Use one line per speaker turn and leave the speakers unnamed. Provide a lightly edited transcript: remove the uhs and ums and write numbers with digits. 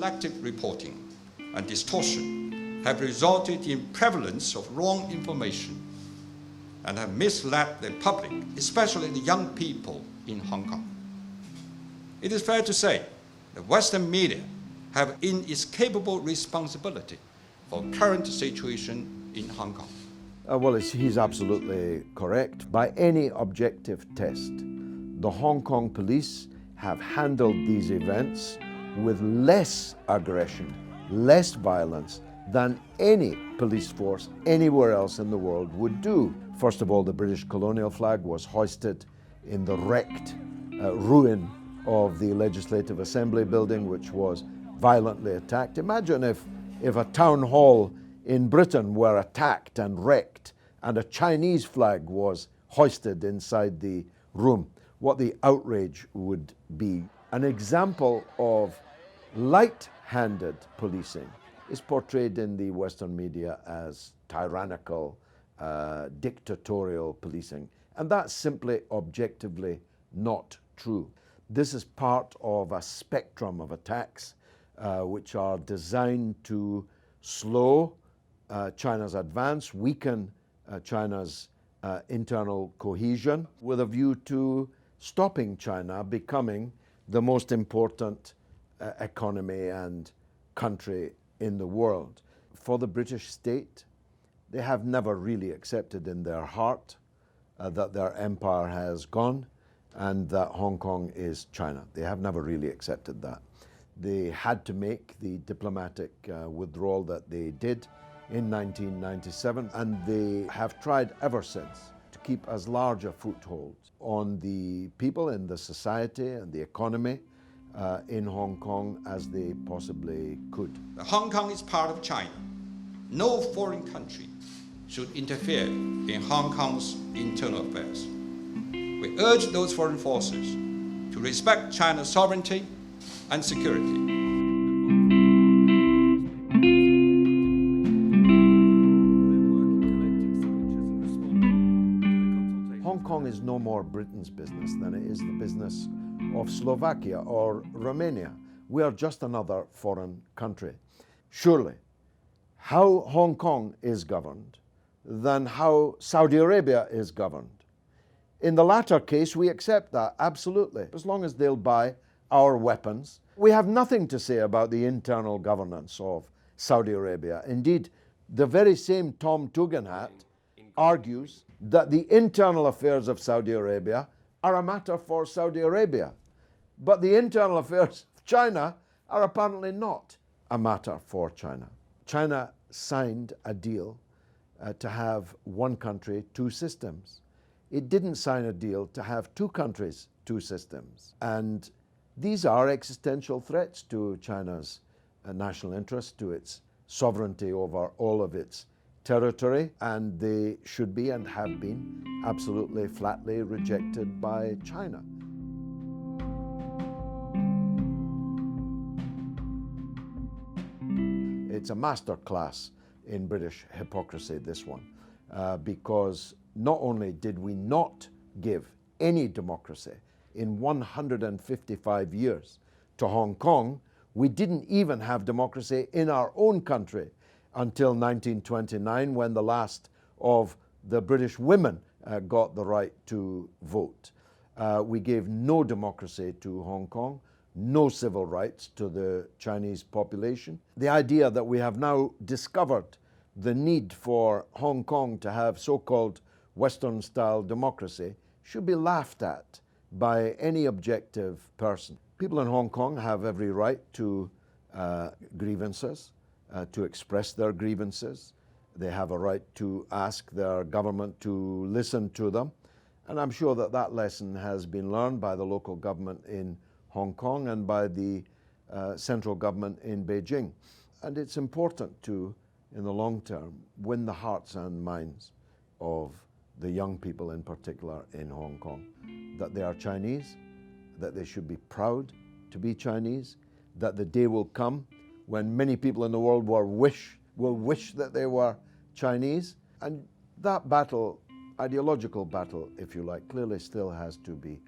selective reporting and distortion have resulted in prevalence of wrong information and have misled the public, especially the young people in Hong Kong. It is fair to say that Western media have inescapable responsibility for current situation in Hong Kong.
Well, he's absolutely correct. By any objective test, the Hong Kong police have handled these events with less aggression, less violence than any police force anywhere else in the world would do. First of all, the British colonial flag was hoisted in the wrecked ruin of the Legislative Assembly building, which was violently attacked. Imagine if a town hall in Britain were attacked and wrecked and a Chinese flag was hoisted inside the room, what the outrage would be. An example of light-handed policing is portrayed in the Western media as tyrannical, dictatorial policing. And that's simply objectively not true. This is part of a spectrum of attacks which are designed to slow China's advance, weaken China's internal cohesion, with a view to stopping China becoming the most important economy and country in the world. For the British state, they have never really accepted in their heart that their empire has gone and that Hong Kong is China. They have never really accepted that. They had to make the diplomatic withdrawal that they did in 1997, and they have tried ever since to keep as large a foothold on the people in the society and the economy in Hong Kong as they possibly could.
Hong Kong is part of China. No foreign country should interfere in Hong Kong's internal affairs. We urge those foreign forces to respect China's sovereignty and security.
Hong Kong is no more Britain's business than it is the business of Slovakia or Romania. We are just another foreign country. Surely, how Hong Kong is governed than how Saudi Arabia is governed. In the latter case, we accept that, absolutely, as long as they'll buy our weapons. We have nothing to say about the internal governance of Saudi Arabia. Indeed, the very same Tom Tugendhat argues that the internal affairs of Saudi Arabia are a matter for Saudi Arabia. But the internal affairs of China are apparently not a matter for China. China signed a deal to have one country, two systems. It didn't sign a deal to have two countries, two systems. And these are existential threats to China's national interest, to its sovereignty over all of its territory, and they should be and have been absolutely flatly rejected by China. It's a masterclass in British hypocrisy, this one, because not only did we not give any democracy in 155 years to Hong Kong, we didn't even have democracy in our own country until 1929, when the last of the British women got the right to vote. We gave no democracy to Hong Kong, no civil rights to the Chinese population. The idea that we have now discovered the need for Hong Kong to have so-called Western-style democracy should be laughed at by any objective person. People in Hong Kong have every right to grievances, to express their grievances. They have a right to ask their government to listen to them. And I'm sure that that lesson has been learned by the local government in Hong Kong and by the central government in Beijing. And it's important to, in the long term, win the hearts and minds of the young people in particular in Hong Kong, that they are Chinese, that they should be proud to be Chinese, that the day will come when many people in the world will wish that they were Chinese. And that battle, ideological battle, if you like, clearly still has to be